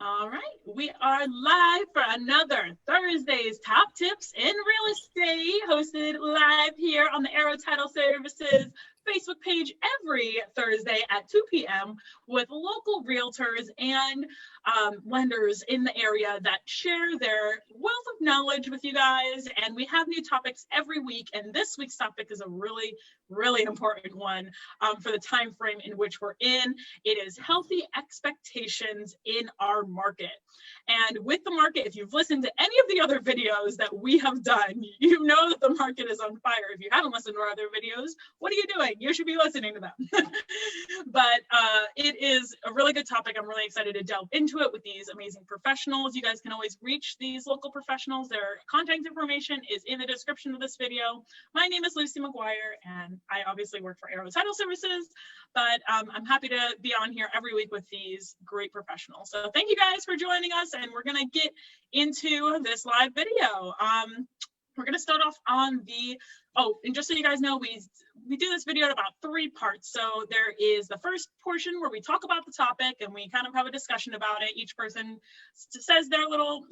All right, we are live for another Thursday's Top Tips in Real Estate, hosted live here on the Arrow Title Services Facebook page every Thursday at 2 p.m. with local realtors and lenders in the area that share their wealth of knowledge with you guys. And we have new topics every week. And this week's topic is a really important one for the time frame in which we're in. It is healthy expectations in our market. And with the market, if you've listened to any of the other videos that we have done, you know that the market is on fire. If you haven't listened to our other videos, what are you doing? You should be listening to them. But it is a really good topic. I'm really excited to delve into it with these amazing professionals. You guys can always reach these local professionals. Their contact information is in the description of this video. My name is Lucy McGuire, and I obviously work for Arrow Title Services, but I'm happy to be on here every week with these great professionals. So thank you guys for joining us, and we're gonna get into this live video. We're going to start off on and just so you guys know, we do this video in about 3 parts. So there is the first portion where we talk about the topic and we kind of have a discussion about it. Each person says their little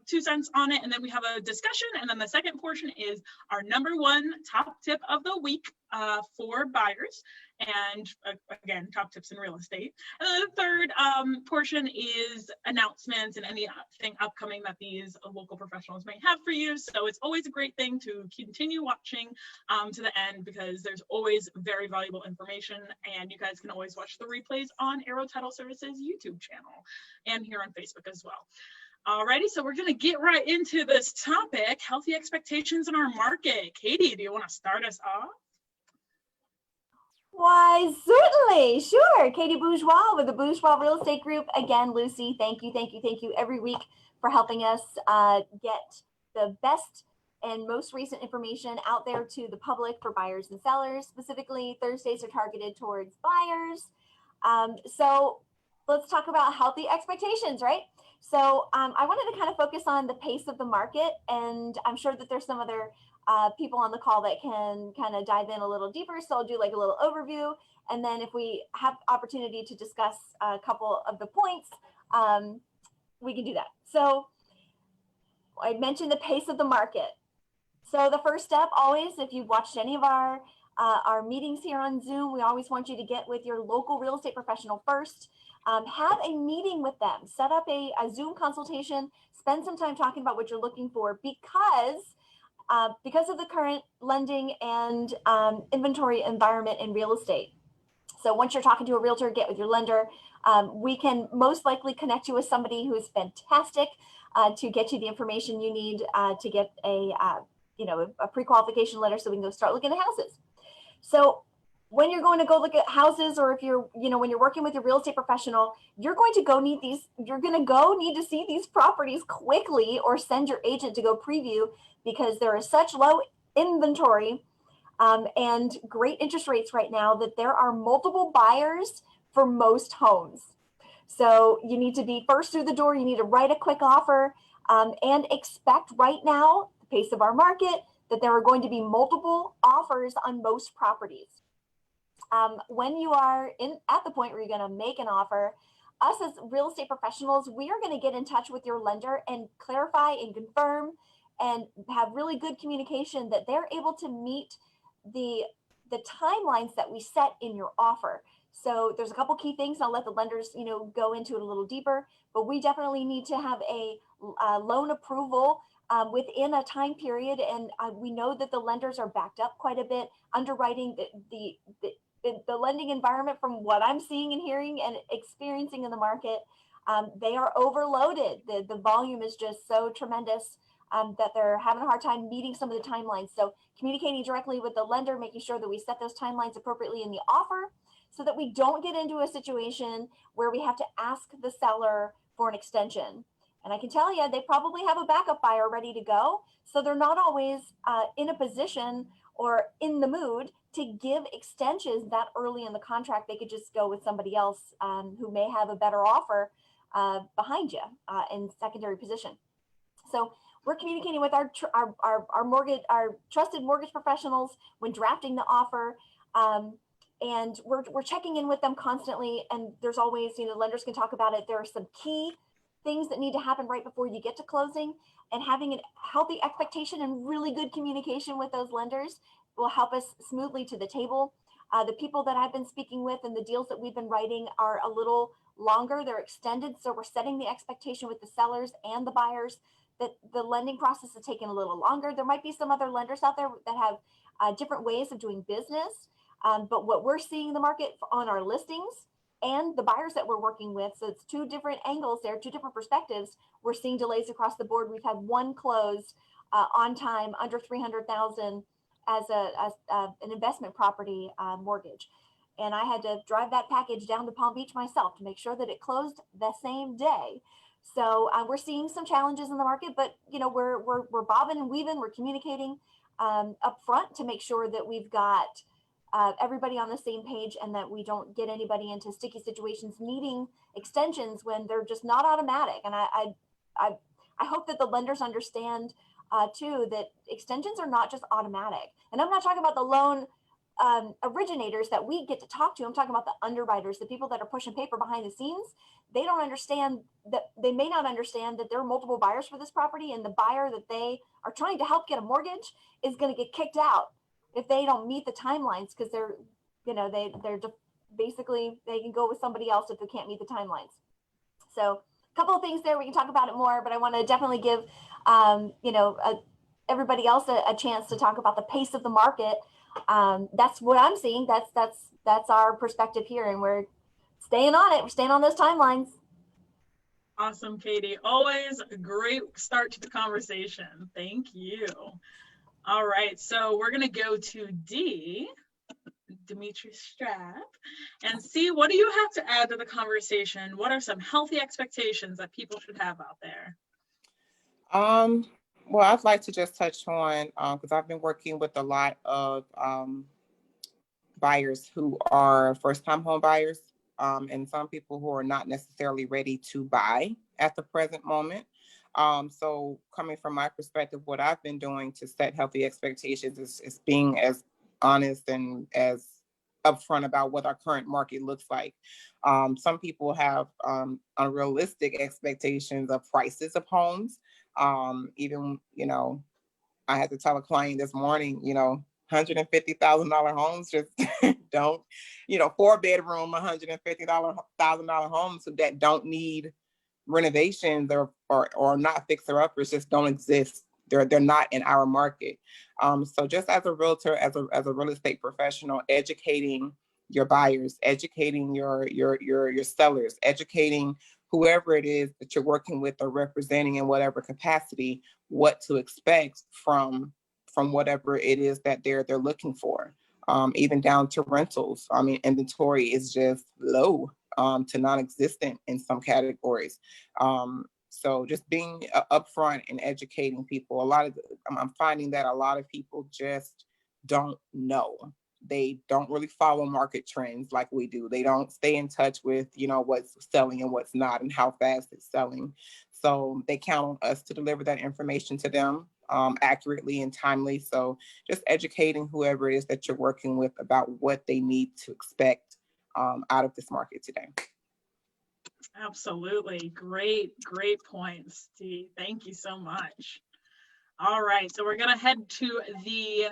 2 cents on it, and then we have a discussion. And then the second portion is our #1 top tip of the week for buyers, and again, top tips in real estate. And then the third portion is announcements and anything upcoming that these local professionals may have for you. So it's always a great thing to continue watching to the end, because there's always very valuable information, and you guys can always watch the replays on Arrow Title Services YouTube channel and here on Facebook as well. Alrighty, so we're going to get right into this topic, healthy expectations in our market. Katey, do you want to start us off? Why, certainly, sure. Katey Bourgeois with the Bourgeois Real Estate Group. Again, Lucy, thank you every week for helping us get the best and most recent information out there to the public for buyers and sellers. Specifically, Thursdays are targeted towards buyers. So let's talk about healthy expectations, right? So I wanted to kind of focus on the pace of the market, and I'm sure that there's some other people on the call that can kind of dive in a little deeper. So I'll do like a little overview, and then if we have opportunity to discuss a couple of the points, we can do that. So I mentioned the pace of the market. So the first step always, if you've watched any of our meetings here on Zoom, we always want you to get with your local real estate professional first. Have a meeting with them, set up a Zoom consultation, spend some time talking about what you're looking for, because of the current lending and inventory environment in real estate. So once you're talking to a realtor, get with your lender. We can most likely connect you with somebody who is fantastic to get you the information you need to get a pre-qualification letter so we can go start looking at houses. So when you're going to go look at houses, or if you're, when you're working with your real estate professional, you're going to need to see these properties quickly, or send your agent to go preview, because there is such low inventory and great interest rates right now that there are multiple buyers for most homes. So you need to be first through the door. You need to write a quick offer and expect right now, the pace of our market, that there are going to be multiple offers on most properties. When you are at the point where you're going to make an offer, us as real estate professionals, we are going to get in touch with your lender and clarify and confirm and have really good communication that they're able to meet the timelines that we set in your offer. So there's a couple key things. I'll let the lenders, go into it a little deeper, but we definitely need to have a loan approval within a time period. And we know that the lenders are backed up quite a bit. Underwriting the lending environment, from what I'm seeing and hearing and experiencing in the market, they are overloaded. The volume is just so tremendous that they're having a hard time meeting some of the timelines. So communicating directly with the lender, making sure that we set those timelines appropriately in the offer, so that we don't get into a situation where we have to ask the seller for an extension. And I can tell you, they probably have a backup buyer ready to go. So they're not always in a position or in the mood to give extensions that early in the contract. They could just go with somebody else who may have a better offer behind you in secondary position. So we're communicating with our trusted mortgage professionals when drafting the offer. And we're checking in with them constantly. And there's always, lenders can talk about it. There are some key things that need to happen right before you get to closing, and having a healthy expectation and really good communication with those lenders will help us smoothly to the table. The people that I've been speaking with and the deals that we've been writing are a little longer, they're extended. So we're setting the expectation with the sellers and the buyers that the lending process is taking a little longer. There might be some other lenders out there that have different ways of doing business. But what we're seeing in the market on our listings and the buyers that we're working with, so it's two different angles there, two different perspectives. We're seeing delays across the board. We've had one closed on time under $300,000 as an investment property mortgage. And I had to drive that package down to Palm Beach myself to make sure that it closed the same day. So we're seeing some challenges in the market, but we're bobbing and weaving. We're communicating up front to make sure that we've got everybody on the same page, and that we don't get anybody into sticky situations needing extensions when they're just not automatic. And I hope that the lenders understand too that extensions are not just automatic. And I'm not talking about the loan originators that we get to talk to. I'm talking about the underwriters, the people that are pushing paper behind the scenes. They don't understand that, they may not understand that there are multiple buyers for this property, and the buyer that they are trying to help get a mortgage is going to get kicked out if they don't meet the timelines, because they're basically, they can go with somebody else if they can't meet the timelines. So a couple of things there, we can talk about it more, but I want to definitely give everybody else a chance to talk about the pace of the market. That's what I'm seeing. That's our perspective here, and we're staying on it. We're staying on those timelines. Awesome, Katey. Always a great start to the conversation. Thank you. All right, so we're gonna go to Demetrice Strapp, and see, what do you have to add to the conversation? What are some healthy expectations that people should have out there? Well, I'd like to just touch on, because I've been working with a lot of buyers who are first-time home buyers, and some people who are not necessarily ready to buy at the present moment. So coming from my perspective, what I've been doing to set healthy expectations is being as honest and as upfront about what our current market looks like. Some people have unrealistic expectations of prices of homes. Even, I had to tell a client this morning, $150,000 homes just don't, 4-bedroom, $150,000 homes that don't need renovations or not fixer-uppers just don't exist. They're not in our market. So just as a realtor, as a real estate professional, educating your buyers, educating your sellers, educating whoever it is that you're working with or representing in whatever capacity, what to expect from whatever it is that they're looking for. Even down to rentals. I mean, inventory is just low to non-existent in some categories. So just being upfront and educating people. I'm finding that a lot of people just don't know. They don't really follow market trends like we do. They don't stay in touch with, what's selling and what's not and how fast it's selling. So they count on us to deliver that information to them accurately and timely. So just educating whoever it is that you're working with about what they need to expect out of this market today. Absolutely. Great points, Dee. Thank you so much. All right, so we're going to head to the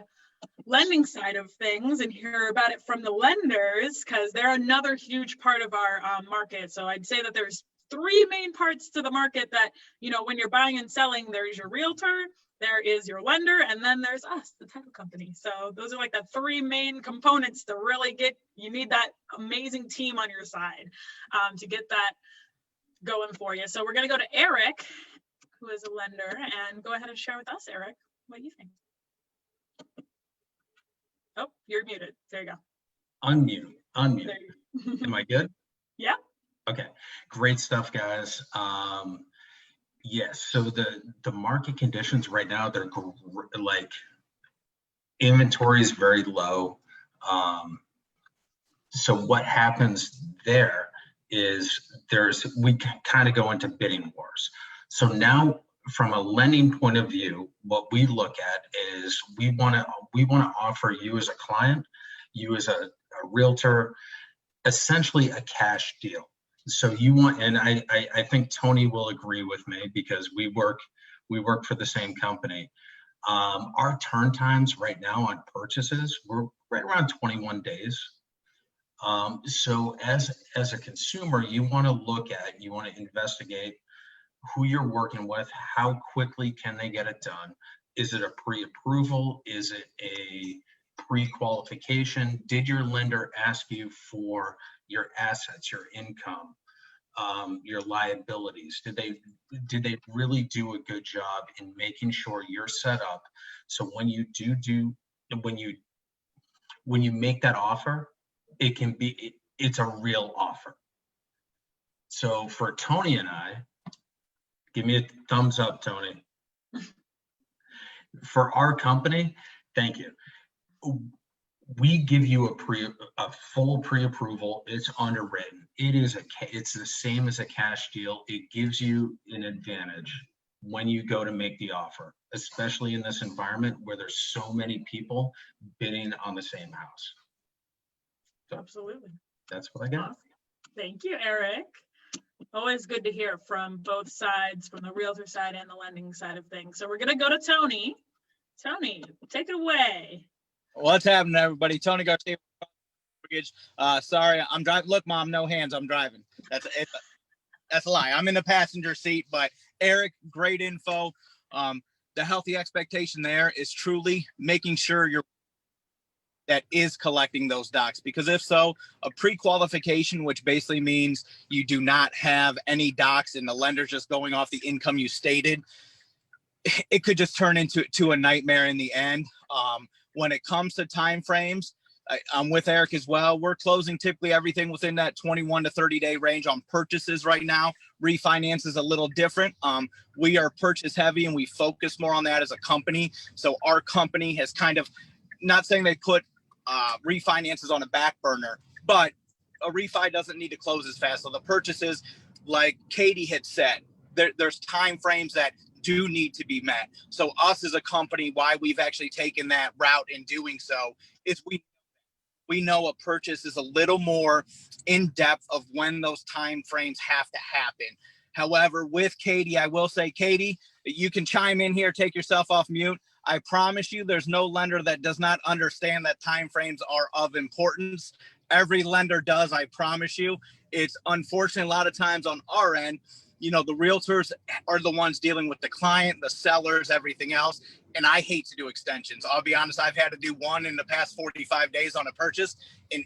lending side of things and hear about it from the lenders, because they're another huge part of our market. So I'd say that there's three main parts to the market that, when you're buying and selling, there's your realtor, there is your lender, and then there's us, the title company. So those are like the three main components to really you need that amazing team on your side to get that going for you. So we're going to go to Eric, who is a lender, and go ahead and share with us, Eric, what you think. Oh, you're muted. There you go. Unmute. You Am I good? Yeah. Okay. Great stuff, guys. Yes. So the market conditions right now, they're like inventory is very low. So what happens there is we kind of go into bidding wars. So now, from a lending point of view, what we look at is we want to offer you as a client, you as realtor, essentially a cash deal. So you want, and I think Tony will agree with me because we work for the same company. Our turn times right now on purchases, we're right around 21 days. So as a consumer, you want to investigate who you're working with, how quickly can they get it done? Is it a pre-approval? Is it a pre-qualification? Did your lender ask you for your assets, your income, your liabilities? Did they really do a good job in making sure you're set up so when you when you make that offer, it's a real offer. So for Tony and I, give me a thumbs up, Tony. For our company, thank you. We give you a full pre-approval. It's underwritten. It's the same as a cash deal. It gives you an advantage when you go to make the offer, especially in this environment where there's so many people bidding on the same house. So Absolutely. that's what I got. Awesome. Thank you, Eric. Always good to hear from both sides, from the realtor side and the lending side of things. So we're going to go to Tony. Tony, take it away. What's happening, everybody? Tony Garcia. Sorry, I'm driving. Look, Mom, no hands. I'm driving. That's a lie. I'm in the passenger seat. But Eric, great info. The healthy expectation there is truly making sure that is collecting those docs, because if so, a pre-qualification, which basically means you do not have any docs and the lender's just going off the income you stated, it could just turn into a nightmare in the end. When it comes to time frames, I'm with Eric as well. We're closing typically everything within that 21 to 30-day range on purchases right now. Refinance is a little different. We are purchase heavy and we focus more on that as a company. So our company has kind of, not saying they put refinances on a back burner, but a refi doesn't need to close as fast. So the purchases, like Katey had said, there's time frames that do need to be met. So us as a company, why we've actually taken that route in doing so is we know a purchase is a little more in depth of when those time frames have to happen. However, with Katey, I will say, Katey, you can chime in here, take yourself off mute. I promise you there's no lender that does not understand that time frames are of importance. Every lender does, I promise you. It's unfortunate a lot of times on our end, the realtors are the ones dealing with the client, the sellers, everything else. And I hate to do extensions. I'll be honest, I've had to do one in the past 45 days on a purchase, and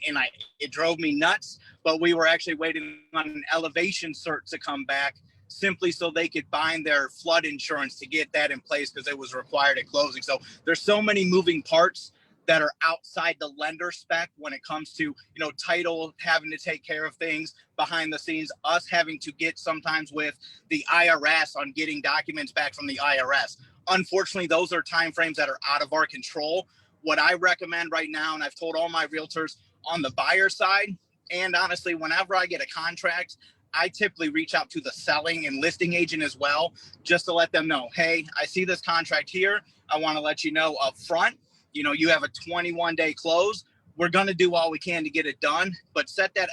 it drove me nuts. But we were actually waiting on an elevation cert to come back simply so they could bind their flood insurance to get that in place because it was required at closing. So there's so many moving parts that are outside the lender spec when it comes to, title, having to take care of things behind the scenes, us having to get sometimes with the IRS on getting documents back from the IRS. Unfortunately, those are timeframes that are out of our control. What I recommend right now, and I've told all my realtors on the buyer side, and honestly, whenever I get a contract, I typically reach out to the selling and listing agent as well, just to let them know, hey, I see this contract here. I want to let you know up front, you have a 21-day close. We're going to do all we can to get it done, but set that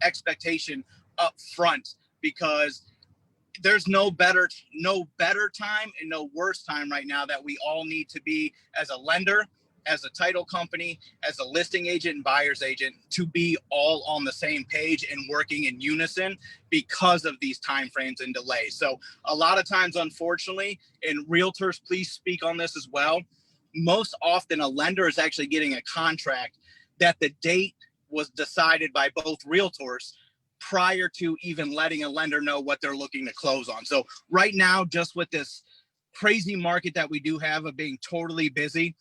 expectation up front, because there's no better time and no worse time right now that we all need to be as a lender, as a title company, as a listing agent and buyer's agent, to be all on the same page and working in unison because of these timeframes and delays. So a lot of times, unfortunately, and realtors, please speak on this as well, most often a lender is actually getting a contract that the date was decided by both realtors prior to even letting a lender know what they're looking to close on. So right now, just with this crazy market that we do have of being totally busy,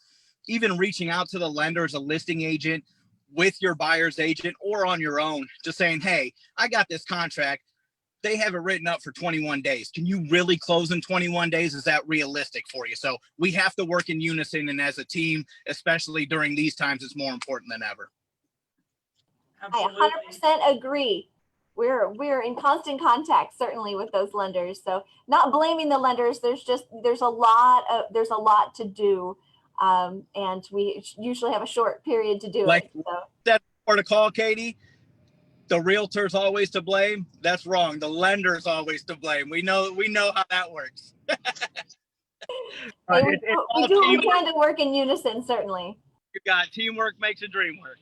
even reaching out to the lender as a listing agent, with your buyer's agent, or on your own, just saying, hey, I got this contract. They have it written up for 21 days. Can you really close in 21 days? Is that realistic for you? So we have to work in unison, and as a team, especially during these times, it's more important than ever. Absolutely. I 100% agree. We're in constant contact, certainly, with those lenders. So not blaming the lenders. There's a lot to do, and we usually have a short period to do Like it. So. That or to call Katey, the realtor's always to blame. That's wrong. The lender's always to blame. We know how that works. Hey, we do what we can to work in unison, certainly. You got teamwork makes a dream work.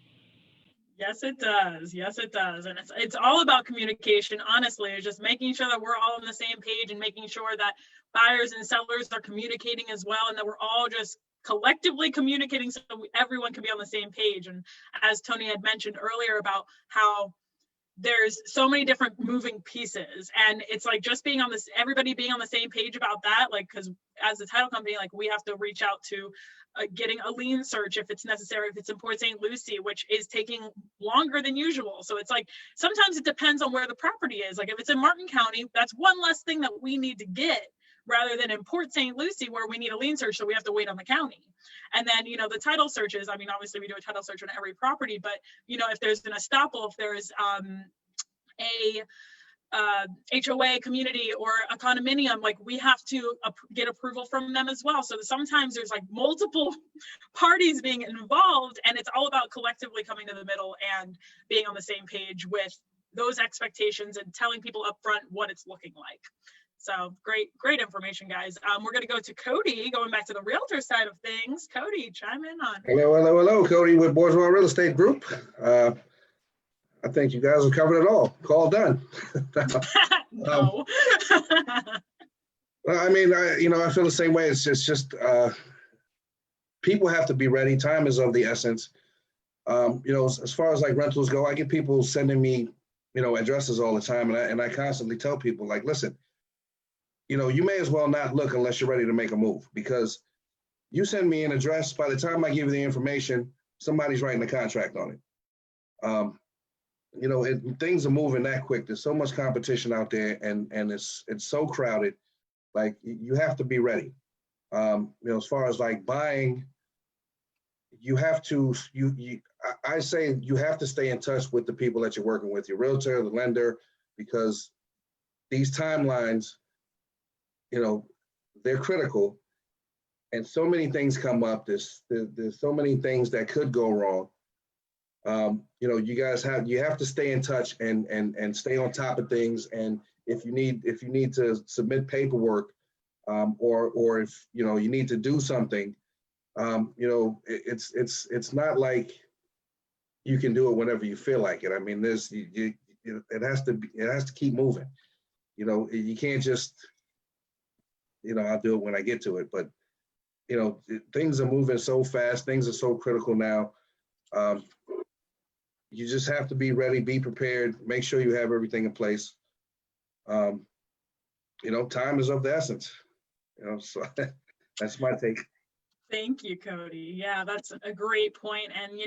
Yes, it does. Yes, it does. And it's all about communication. Honestly, it's just making sure that we're all on the same page and making sure that buyers and sellers are communicating as well, and that we're all just collectively communicating so everyone can be on the same page. And as Tony had mentioned earlier about how there's so many different moving pieces, and it's like just being on this, everybody being on the same page about that, like, because as a title company, like, we have to reach out to getting a lien search if it's necessary, if it's in Port St. Lucie, which is taking longer than usual. So it's like, sometimes it depends on where the property is. Like if it's in Martin County, that's one less thing that we need to get, rather than in Port St. Lucie where we need a lien search, so we have to wait on the county. And then, you know, the title searches, I mean, obviously we do a title search on every property, but, you know, if there's an estoppel, if there's a HOA community or a condominium, like we have to get approval from them as well. So sometimes there's like multiple parties being involved, and it's all about collectively coming to the middle and being on the same page with those expectations and telling people up front what it's looking like. So great information, guys. We're going to go to Cody, going back to the realtor side of things. Cody, chime in on. Hello. Cody with Bourgeois Real Estate Group. I think you guys have covered it all. Call done. No. I mean, I feel the same way. It's just people have to be ready. Time is of the essence. As far as like rentals go, I get people sending me, addresses all the time, and I constantly tell people, like, listen, you may as well not look unless you're ready to make a move, because you send me an address, by the time I give you the information, somebody's writing a contract on it. Things are moving that quick. There's so much competition out there, and it's so crowded. Like, you have to be ready. As far as like buying, you have to, I say you have to stay in touch with the people that you're working with, your realtor, the lender, because these timelines, they're critical, and so many things come up. There's so many things that could go wrong. You guys have to stay in touch and stay on top of things. And if you need to submit paperwork, or if you need to do something, it's not like you can do it whenever you feel like it. I mean, it has to keep moving. You can't just, I'll do it when I get to it. But things are moving so fast. Things are so critical now. You just have to be ready, be prepared, make sure you have everything in place. Time is of the essence. So that's my take. Thank you, Cody. Yeah, that's a great point. And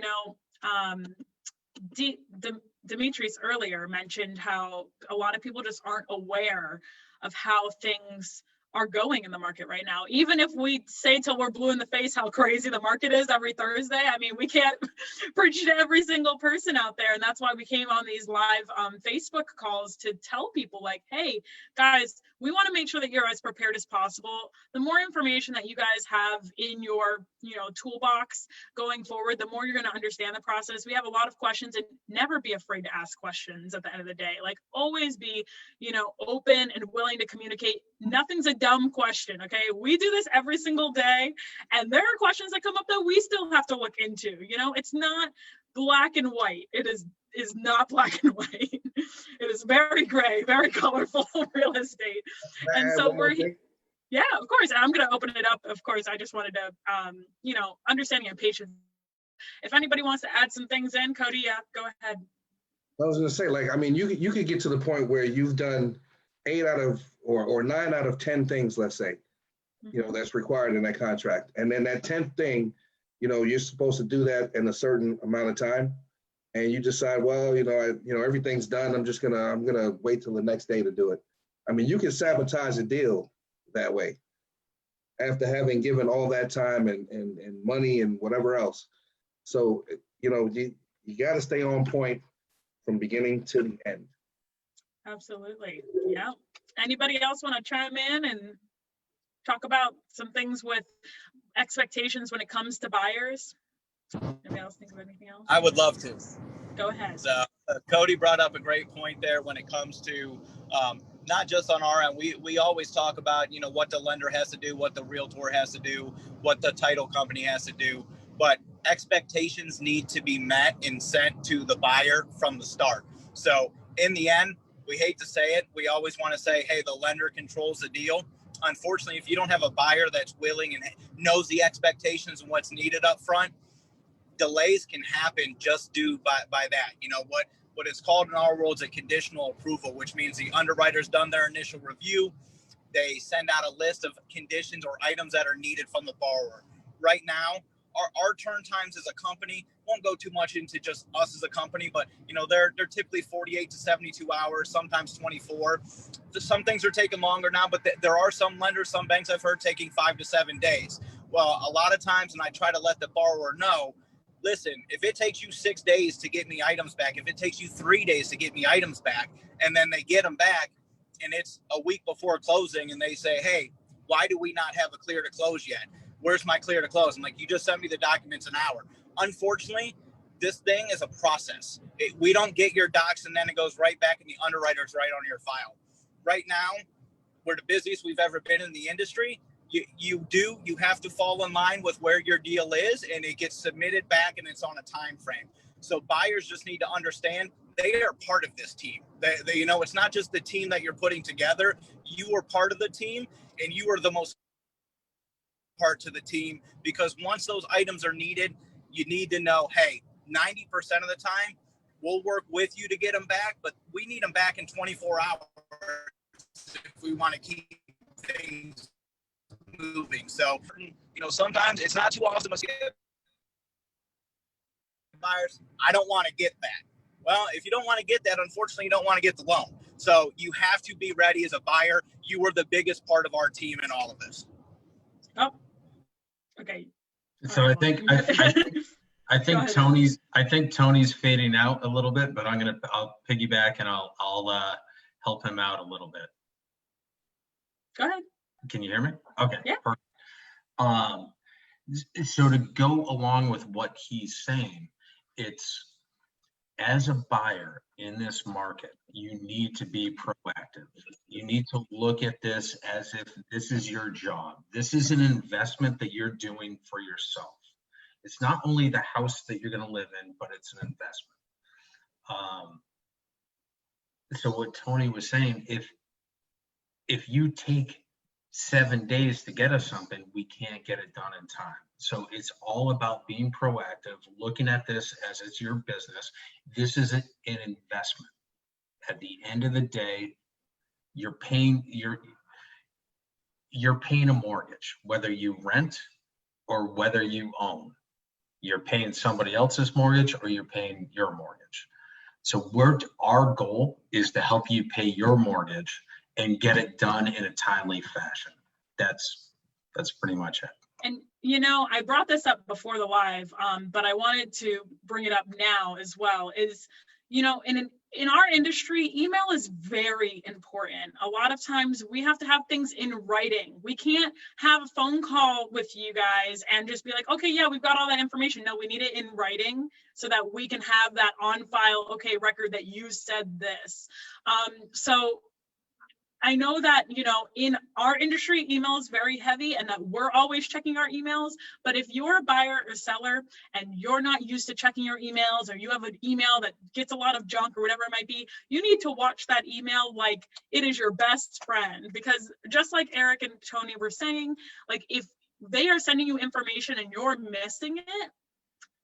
Demetrice earlier mentioned how a lot of people just aren't aware of how things are going in the market right now. Even if we say till we're blue in the face how crazy the market is every Thursday, I mean, we can't preach to every single person out there. And that's why we came on these live Facebook calls to tell people, like, hey, guys, we want to make sure that you're as prepared as possible. The more information that you guys have in your toolbox going forward, the more you're going to understand the process. We have a lot of questions, and never be afraid to ask questions at the end of the day. Like, always be, open and willing to communicate. Nothing's a dumb question, okay? We do this every single day, and there are questions that come up that we still have to look into. It's not black and white. It is not black and white. It is very gray, very colorful real estate. And so we're here. Yeah, of course. And I'm going to open it up. Of course, I just wanted to, understanding and patience. If anybody wants to add some things in, Cody, yeah, go ahead. I was going to say, like, I mean, you could get to the point where you've done 8 out of or 9 out of 10 things, let's say, that's required in that contract. And then that 10th thing, you're supposed to do that in a certain amount of time. And you decide, well, everything's done. I'm going to wait till the next day to do it. I mean, you can sabotage a deal that way after having given all that time and money and whatever else. So, you got to stay on point from beginning to the end. Absolutely. Yeah. Anybody else want to chime in and talk about some things with expectations when it comes to buyers? Anybody else think of anything else? I would love to. Go ahead. So Cody brought up a great point there when it comes to not just on our end. We always talk about, you know, what the lender has to do, what the realtor has to do, what the title company has to do, but expectations need to be met and sent to the buyer from the start. So in the end, we hate to say it, we always want to say, hey, the lender controls the deal. Unfortunately, if you don't have a buyer that's willing and knows the expectations and what's needed up front, delays can happen just due by that. You know, what is called in our world is a conditional approval, which means the underwriter's done their initial review. They send out a list of conditions or items that are needed from the borrower. Right now, our turn times as a company, won't go too much into just us as a company, but you know, they're typically 48 to 72 hours, sometimes 24. Some things are taking longer now, but there are some lenders, some banks I've heard taking 5 to 7 days. Well, a lot of times, and I try to let the borrower know, listen, if it takes you 6 days to get me items back, if it takes you 3 days to get me items back, and then they get them back and it's a week before closing and they say, hey, why do we not have a clear to close yet? Where's my clear to close? I'm like, you just sent me the documents an hour. Unfortunately, this thing is a process. We don't get your docs and then it goes right back and the underwriter's right on your file. Right now, we're the busiest we've ever been in the industry. You have to fall in line with where your deal is and it gets submitted back and it's on a time frame. So buyers just need to understand they are part of this team. They you know, it's not just the team that you're putting together. You are part of the team and you are the most part to the team, because once those items are needed, you need to know, hey, 90% of the time we'll work with you to get them back, but we need them back in 24 hours if we want to keep things moving. So, you know, sometimes it's not too often to get buyers, I don't want to get that. Well, if you don't want to get that, unfortunately, you don't want to get the loan. So you have to be ready as a buyer. You are the biggest part of our team in all of this. Oh, okay. So I think Tony's fading out a little bit, but I'll piggyback and I'll help him out a little bit. Go ahead. Can you hear me? Okay. Yeah. Perfect. So to go along with what he's saying, it's, as a buyer in this market, you need to be proactive. You need to look at this as if this is your job. This is an investment that you're doing for yourself. It's not only the house that you're going to live in, but it's an investment. So what Tony was saying, if you take 7 days to get us something, we can't get it done in time. So it's all about being proactive, looking at this as it's your business. This is an investment. At the end of the day, you're paying a mortgage, whether you rent or whether you own. You're paying somebody else's mortgage or you're paying your mortgage. So our goal is to help you pay your mortgage and get it done in a timely fashion. That's pretty much it. And, you know, I brought this up before the live, but I wanted to bring it up now as well, is, you know, in our industry, email is very important. A lot of times we have to have things in writing. We can't have a phone call with you guys and just be like, okay, yeah, we've got all that information. No, we need it in writing so that we can have that on file, okay, record that you said this. So I know that, you know, in our industry, email is very heavy and that we're always checking our emails. But if you're a buyer or seller and you're not used to checking your emails, or you have an email that gets a lot of junk or whatever it might be, you need to watch that email like it is your best friend. Because just like Eric and Tony were saying, like if they are sending you information and you're missing it,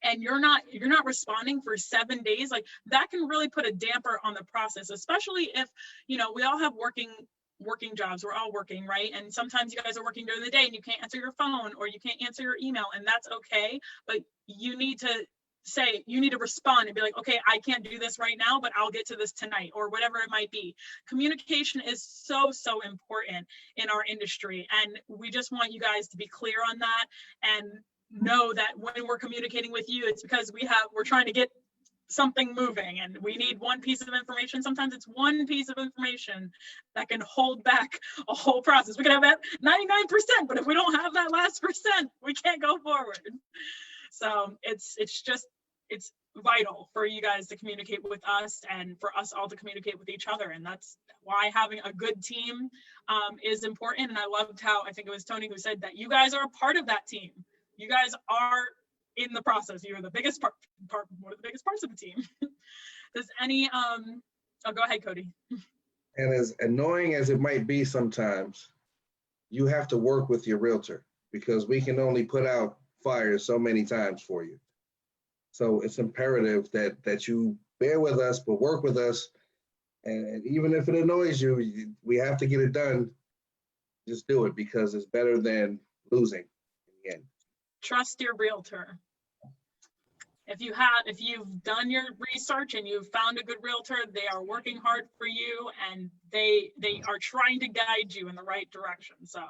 and you're not responding for 7 days, like that can really put a damper on the process, especially if, you know, we all have working jobs. We're all working, right? And sometimes you guys are working during the day and you can't answer your phone or you can't answer your email, and that's okay. But you need to respond and be like, okay, I can't do this right now, but I'll get to this tonight, or whatever it might be. Communication is so important in our industry. And we just want you guys to be clear on that and know that when we're communicating with you, it's because we're trying to get something moving and we need one piece of information. Sometimes it's one piece of information that can hold back a whole process. We can have that 99%, but if we don't have that last percent, we can't go forward. So it's vital for you guys to communicate with us and for us all to communicate with each other. And that's why having a good team is important. And I loved how, I think it was Tony who said that you guys are a part of that team. You guys are in the process. You are the biggest part, one of the biggest parts of the team. Does any, oh, go ahead, Cody. And as annoying as it might be sometimes, you have to work with your realtor because we can only put out fires so many times for you. So it's imperative that you bear with us, but work with us. And even if it annoys you, we have to get it done. Just do it because it's better than losing in the end. Trust your realtor. If you've done your research and you've found a good realtor, they are working hard for you and they are trying to guide you in the right direction. So.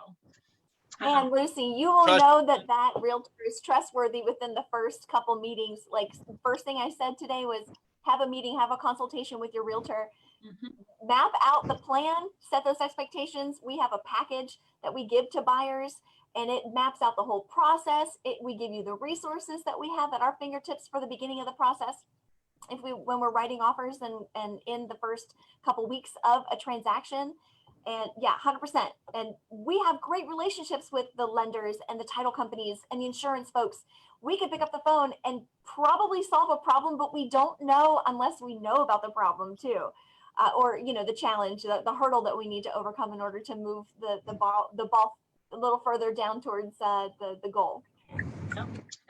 And Lucy, you will know that realtor is trustworthy within the first couple meetings. Like the first thing I said today was have a meeting, have a consultation with your realtor, map out the plan, set those expectations. We have a package that we give to buyers and it maps out the whole process. We give you the resources that we have at our fingertips for the beginning of the process. When we're writing offers and in the first couple weeks of a transaction. And yeah, 100%. And we have great relationships with the lenders and the title companies and the insurance folks. We could pick up the phone and probably solve a problem, but we don't know unless we know about the problem too. Or, the challenge, the hurdle that we need to overcome in order to move the ball a little further down towards the goal.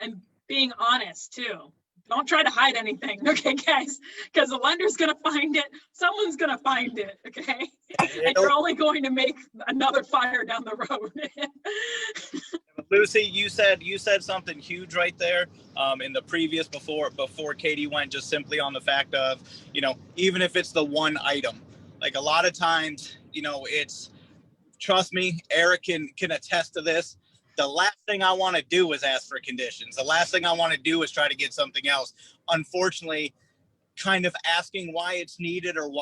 And being honest too. Don't try to hide anything, okay, guys? Because the lender's going to find it. Someone's going to find it, okay? And you're only going to make another fire down the road. Lucy, you said something huge right there in the previous before Katey went, just simply on the fact of, even if it's the one item, like a lot of times, it's, trust me, Eric can attest to this. The last thing I want to do is ask for conditions. The last thing I want to do is try to get something else. Unfortunately, kind of asking why it's needed or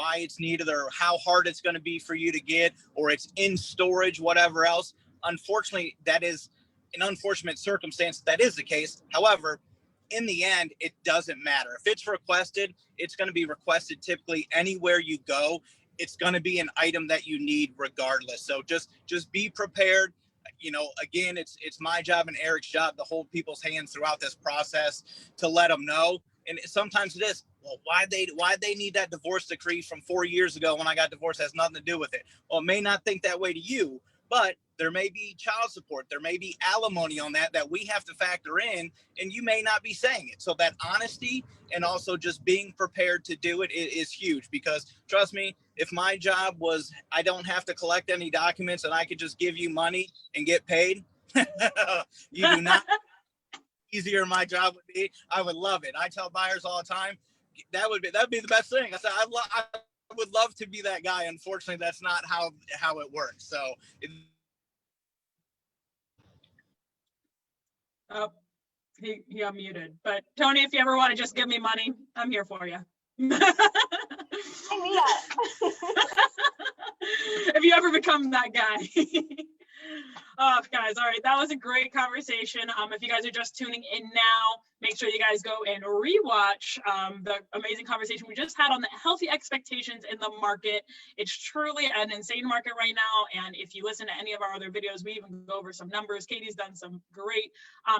how hard it's going to be for you to get, or it's in storage, whatever else. Unfortunately, that is an unfortunate circumstance. That is the case. However, in the end, it doesn't matter. If it's requested, it's going to be requested typically anywhere you go. It's going to be an item that you need regardless. So just be prepared. Again, it's my job and Eric's job to hold people's hands throughout this process to let them know. And sometimes it is, well, why they need that divorce decree from 4 years ago when I got divorced has nothing to do with it. Well, it may not think that way to you, but there may be child support. There may be alimony on that we have to factor in, and you may not be saying it. So that honesty and also just being prepared to do it is huge, because trust me, if my job was I don't have to collect any documents and I could just give you money and get paid, you do not. Easier my job would be. I would love it. I tell buyers all the time, that'd be the best thing. I said, I would love to be that guy. Unfortunately, that's not how it works. So. Oh, he unmuted. But Tony, if you ever want to just give me money, I'm here for you. If you ever become that guy. Oh, guys, all right, that was a great conversation. If you guys are just tuning in now, make sure you guys go and rewatch the amazing conversation we just had on the healthy expectations in the market. It's truly an insane market right now, and if you listen to any of our other videos, we even go over some numbers. Katey's done some great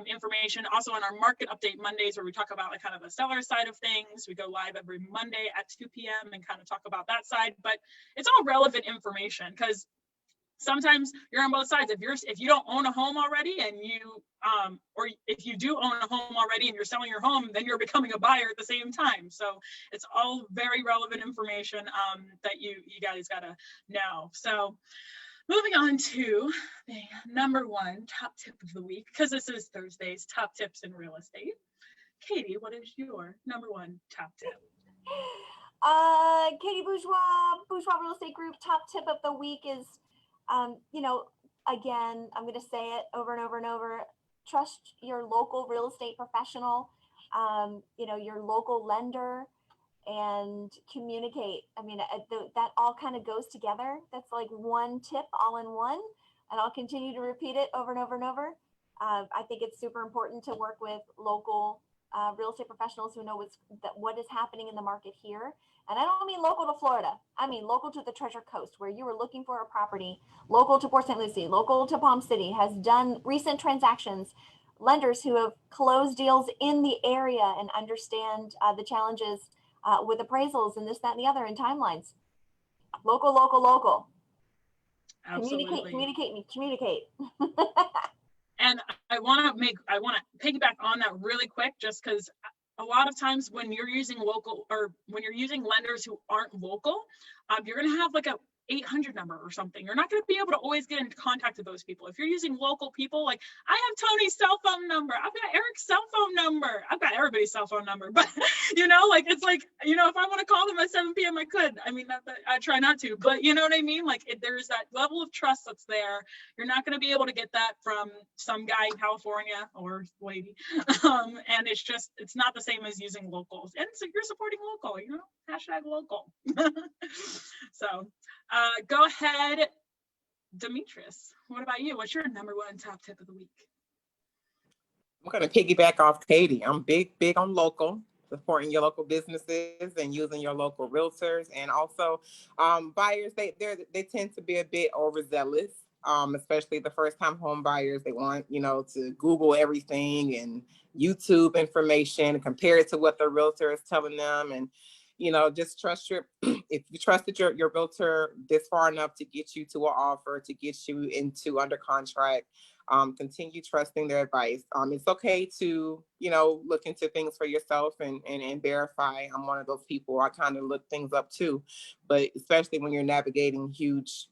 information. Also on our market update Mondays, where we talk about kind of the seller side of things. We go live every Monday at 2 p.m. and kind of talk about that side, but it's all relevant information, because sometimes you're on both sides. If you don't own a home already and you or if you do own a home already and you're selling your home, then you're becoming a buyer at the same time. So it's all very relevant information that you guys gotta know. So moving on to the number one top tip of the week, because this is Thursday's top tips in real estate. Katey, what is your number one top tip? Katey Bourgeois Real Estate Group top tip of the week is, again, I'm going to say it over and over and over. Trust your local real estate professional, your local lender, and communicate. I mean, that all kind of goes together. That's like one tip all in one, and I'll continue to repeat it over and over and over. I think it's super important to work with local real estate professionals who know what is happening in the market here. And I don't mean local to Florida. I mean local to the Treasure Coast, where you are looking for a property, local to Port St. Lucie, local to Palm City, has done recent transactions, lenders who have closed deals in the area and understand the challenges with appraisals and this, that, and the other, and timelines. Local, local, local. Absolutely. Communicate. And I want to piggyback on that really quick, just because a lot of times when you're using local, or when you're using lenders who aren't local, you're going to have like a 800 number or something. You're not going to be able to always get in contact with those people. If you're using local people, like I have Tony's cell phone number, I've got Eric's cell phone number, I've got everybody's cell phone number, but like, it's like, if I want to call them at 7 p.m. I could. I mean, I try not to, but you know what I mean? Like there's that level of trust that's there. You're not going to be able to get that from some guy in California or lady. And it's not the same as using locals. And so you're supporting local, hashtag local. So, go ahead, Demetrice. What about you? What's your number one top tip of the week? I'm going to piggyback off Katey. I'm big on local, supporting your local businesses and using your local realtors. And also buyers, they tend to be a bit overzealous, especially the first-time home buyers. They want, to Google everything and YouTube information and compare it to what the realtor is telling them. And just trust if you trusted your realtor this far enough to get you to an offer, to get you under contract, continue trusting their advice. It's okay to, look into things for yourself and verify. I'm one of those people. I kind of look things up too, but especially when you're navigating huge,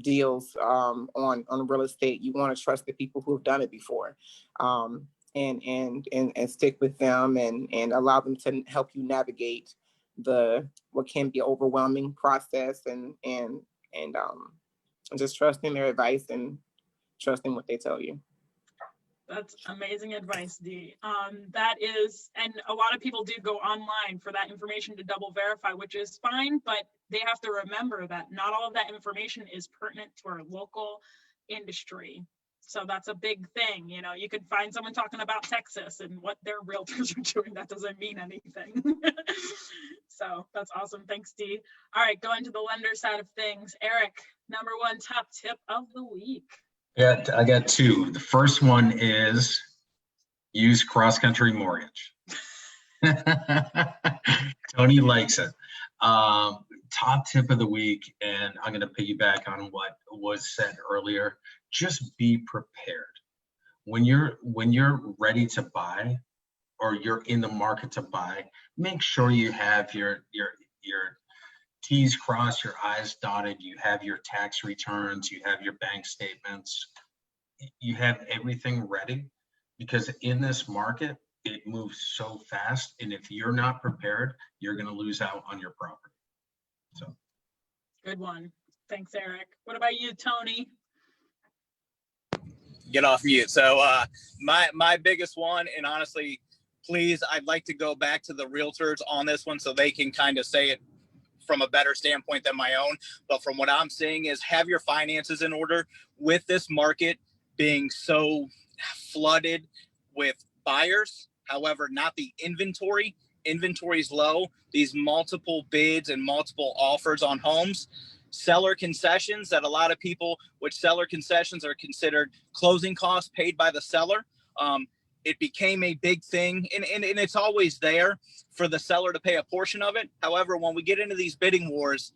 deals on real estate, you want to trust the people who have done it before. And stick with them and allow them to help you navigate what can be overwhelming process and just trusting their advice and trusting what they tell you. That's amazing advice, Dee. That is, and a lot of people do go online for that information to double verify, which is fine, but they have to remember that not all of that information is pertinent to our local industry. So that's a big thing. You could find someone talking about Texas and what their realtors are doing. That doesn't mean anything. So that's awesome. Thanks, Dee. All right, going to the lender side of things. Eric, number one top tip of the week. Yeah, I got two. The first one is use CrossCountry Mortgage. Tony likes it. Top tip of the week, and I'm going to piggyback on what was said earlier. Just be prepared. When you're ready to buy, or you're in the market to buy, make sure you have your T's crossed, your I's dotted, you have your tax returns, you have your bank statements, you have everything ready, because in this market, it moves so fast. And if you're not prepared, you're going to lose out on your property. So. Good one. Thanks, Eric. What about you, Tony? Get off mute. So my biggest one, and honestly, please, I'd like to go back to the realtors on this one so they can kind of say it from a better standpoint than my own. But from what I'm seeing is have your finances in order. With this market being so flooded with buyers, however, not the inventory. Inventory is low. These multiple bids and multiple offers on homes. Seller concessions that a lot of people, which seller concessions are considered closing costs paid by the seller. It became a big thing, and it's always there for the seller to pay a portion of it. However, when we get into these bidding wars,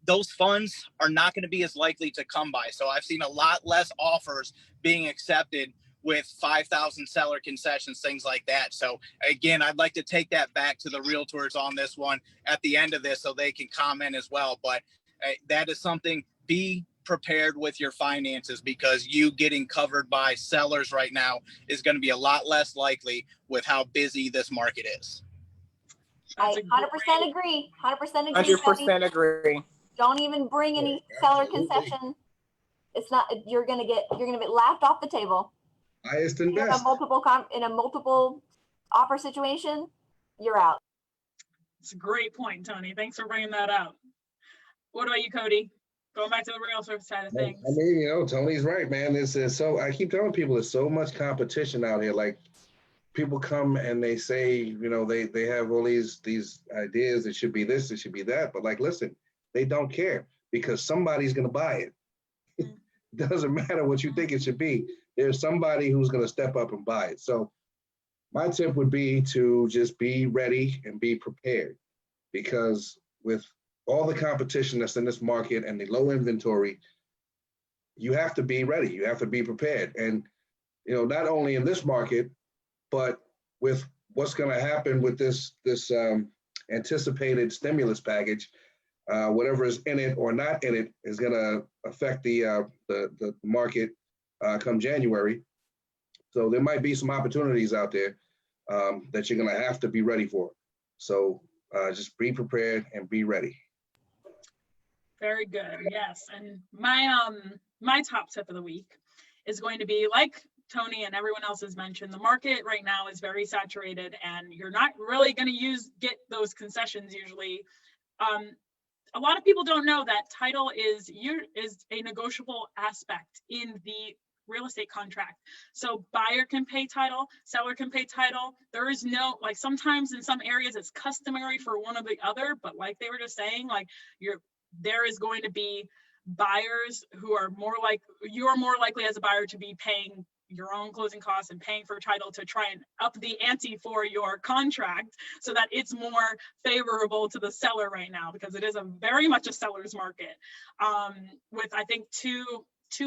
those funds are not going to be as likely to come by. So I've seen a lot less offers being accepted with 5,000 seller concessions, things like that. So again, I'd like to take that back to the realtors on this one at the end of this so they can comment as well. But that is something, be prepared with your finances, because you getting covered by sellers right now is going to be a lot less likely with how busy this market is. I 100% agree. 100% agree. 100% agree. Don't even bring any seller concession. It's not, you're gonna get laughed off the table. Highest and In best. in a multiple offer situation, you're out. It's a great point, Tony. Thanks for bringing that up. What about you, Codi? Going back to the realtor side of things. I mean, Tony's right, man. It's so, I keep telling people there's so much competition out here. Like, people come and they say, you know, they have all these ideas. It should be this, it should be that. But like, listen, they don't care because somebody's going to buy it. It doesn't matter what you think it should be. There's somebody who's going to step up and buy it. So my tip would be to just be ready and be prepared, because with all the competition that's in this market and the low inventory, you have to be ready. You have to be prepared. And, you know, not only in this market, but with what's going to happen with this anticipated stimulus package, whatever is in it or not in it is going to affect the market come January. So there might be some opportunities out there that you're going to have to be ready for. So just be prepared and be ready. Very good. Yes. And my top tip of the week is going to be, like Tony and everyone else has mentioned, the market right now is very saturated and you're not really going to get those concessions usually. A lot of people don't know that title is a negotiable aspect in the real estate contract. So buyer can pay title, seller can pay title. There is no, like, sometimes in some areas it's customary for one or the other, but like they were just saying, like, there is going to be buyers who are you're more likely as a buyer to be paying your own closing costs and paying for title to try and up the ante for your contract so that it's more favorable to the seller right now, because it is very much a seller's market with, I think, two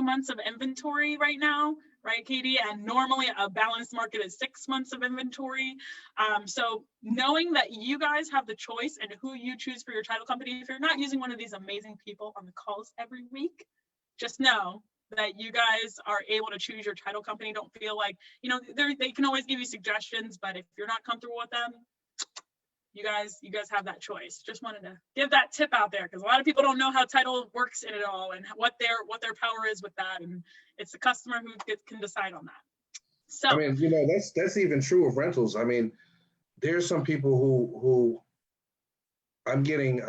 months of inventory right now, right, Katey? And normally a balanced market is 6 months of inventory. So knowing that you guys have the choice and who you choose for your title company, if you're not using one of these amazing people on the calls every week, just know that you guys are able to choose your title company. Don't feel like, you know, they can always give you suggestions, but if you're not comfortable with them, you guys have that choice. Just wanted to give that tip out there, because a lot of people don't know how title works in it all and what their power is with that, and it's the customer who can decide on that. So I mean, you know, that's even true of rentals. I mean, there's some people who I'm getting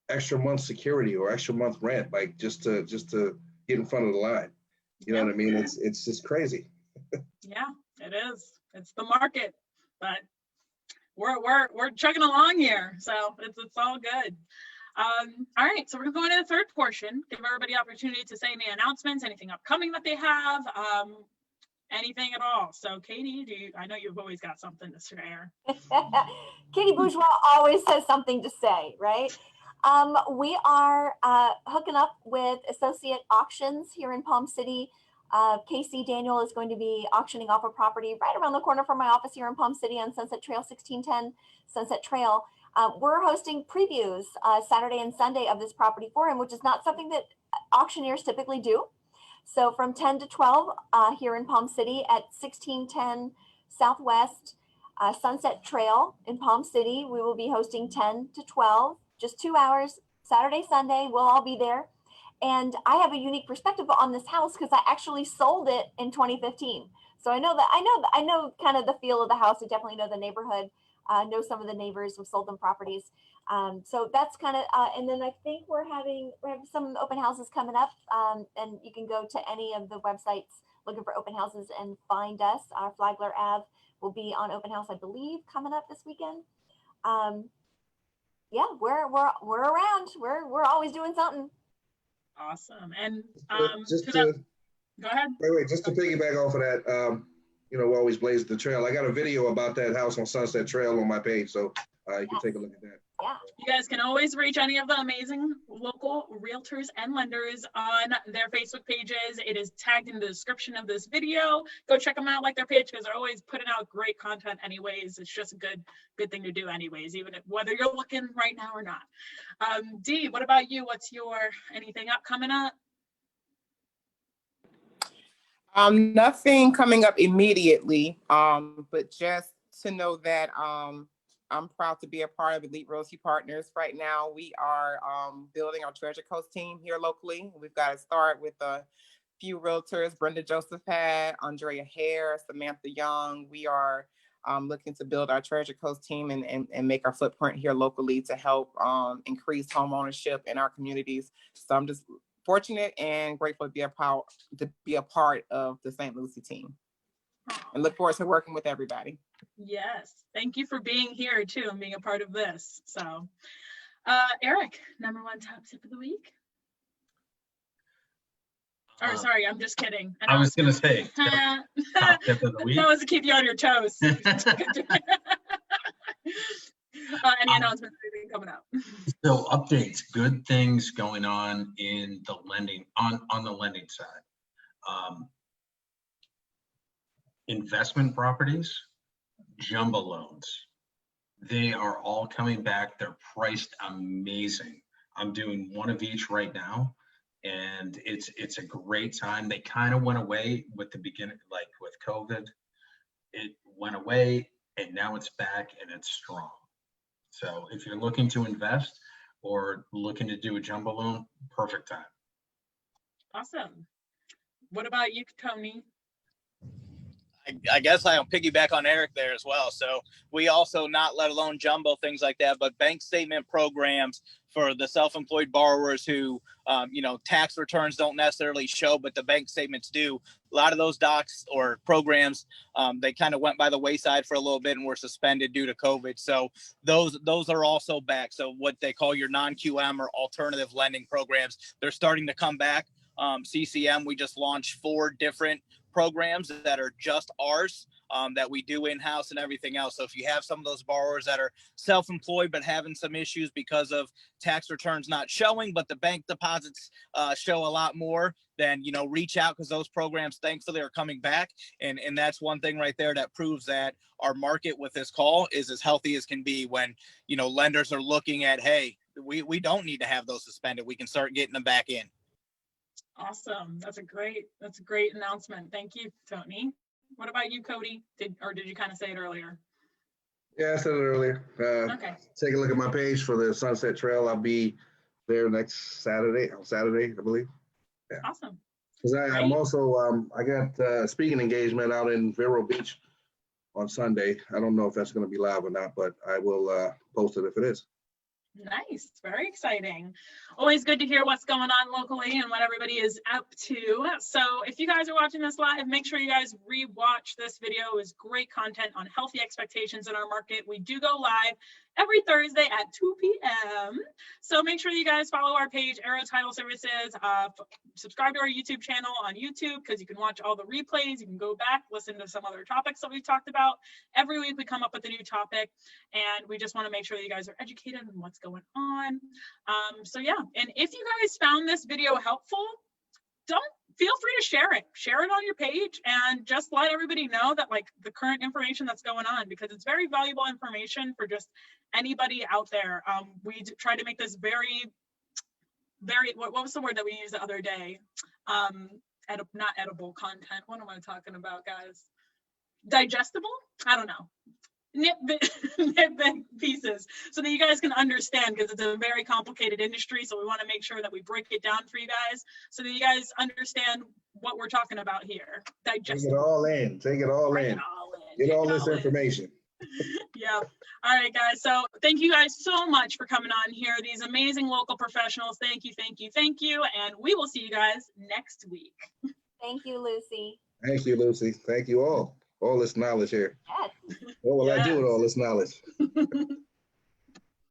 extra month security or extra month rent, like just to get in front of the line. You know what I mean? It's just crazy. Yeah, it is. It's the market, but we're chugging along here, so it's all good. All right, so we're gonna go into the third portion. Give everybody opportunity to say any announcements, anything upcoming that they have, anything at all. So Katey, I know you've always got something to share. Katey Bourgeois always has something to say, right? We are hooking up with Associate Auctions here in Palm City. Casey Daniel is going to be auctioning off a property right around the corner from my office here in Palm City on Sunset Trail, 1610 Sunset Trail. We're hosting previews Saturday and Sunday of this property for him, which is not something that auctioneers typically do. So from 10 to 12 here in Palm City at 1610 Southwest Sunset Trail in Palm City, we will be hosting 10 to 12. Just 2 hours, Saturday, Sunday, we'll all be there. And I have a unique perspective on this house because I actually sold it in 2015. So I know kind of the feel of the house. I definitely know the neighborhood, know some of the neighbors who sold them properties. So that's kind of, and then I think we have some open houses coming up, and you can go to any of the websites looking for open houses and find us. Our Flagler Ave will be on open house, I believe, coming up this weekend. Yeah, we're around. We're always doing something. Awesome. And go ahead. Wait, just to piggyback off of that, you know, we always blaze the trail. I got a video about that house on Sunset Trail on my page, so you can take a look at that. Yeah. You guys can always reach any of the amazing local realtors and lenders on their Facebook pages. It is tagged in the description of this video. Go check them out, like their page, because they're always putting out great content anyways. It's just a good thing to do anyways, even whether you're looking right now or not. Dee, what about you? What's anything coming up? Nothing coming up immediately, but just to know that I'm proud to be a part of Elite Realty Partners. Right now, we are building our Treasure Coast team here locally. We've got to start with a few realtors, Brenda Joseph had, Andrea Hare, Samantha Young. We are looking to build our Treasure Coast team and make our footprint here locally to help increase home ownership in our communities. So I'm just fortunate and grateful to be a part of the St. Lucie team. and look forward to working with everybody. Yes. Thank you for being here too and being a part of this. So, Eric, number one top tip of the week. Or sorry, I'm just kidding. I was going to say, top tip of the week. That was to keep you on your toes. Any announcements coming up? So updates, good things going on in the lending, on the lending side. Investment properties, jumbo loans, they are all coming back. They're priced amazing. I'm doing one of each right now, and it's a great time. They kind of went away with the beginning, like with COVID. It went away and now it's back and it's strong. So if you're looking to invest or looking to do a jumbo loan, perfect time. Awesome. What about you, Tony? I guess I'll piggyback on Eric there as well. So we also, not let alone jumbo things like that, but bank statement programs for the self-employed borrowers who, tax returns don't necessarily show, but the bank statements do. A lot of those docs or programs, they kind of went by the wayside for a little bit and were suspended due to COVID. So those are also back. So what they call your non-QM or alternative lending programs, they're starting to come back. CCM, we just launched 4 different programs that are just ours, that we do in-house and everything else. So if you have some of those borrowers that are self-employed but having some issues because of tax returns not showing, but the bank deposits show a lot more, then reach out, because those programs thankfully are coming back. And that's one thing right there that proves that our market with this call is as healthy as can be, when lenders are looking at, hey, we don't need to have those suspended, we can start getting them back in. Awesome. That's a great announcement. Thank you, Tony. What about you, Cody? Did you kind of say it earlier? Yeah, I said it earlier. Okay. Take a look at my page for the Sunset Trail. I'll be there next Saturday, I believe. Yeah. Awesome. Because I'm also, I got a speaking engagement out in Vero Beach on Sunday. I don't know if that's going to be live or not, but I will post it if it is. Nice. Very exciting. Always good to hear what's going on locally and what everybody is up to. So if you guys are watching this live, make sure you guys re-watch this video. It was great content on healthy expectations in our market. We do go live every Thursday at 2 p.m. So make sure you guys follow our page, Arrow Title Services. Subscribe to our YouTube channel on YouTube, because you can watch all the replays. You can go back, listen to some other topics that we've talked about. Every week we come up with a new topic, and we just want to make sure that you guys are educated on what's going on. So yeah, and if you guys found this video helpful, feel free to share it on your page, and just let everybody know that, like, the current information that's going on, because it's very valuable information for just anybody out there. We try to make this very, what was the word that we used the other day? Not edible content. What am I talking about, guys? Digestible? I don't know. Nitpick pieces, so that you guys can understand, because it's a very complicated industry. So we want to make sure that we break it down for you guys, so that you guys understand what we're talking about here. Digest Take it all in. Get all this information. Yeah. All right, guys. So thank you guys so much for coming on here. These amazing local professionals. Thank you. And we will see you guys next week. Thank you, Lucy. Thank you, Lucy. Thank you all. All this knowledge here. Yes. What will I do with all this knowledge?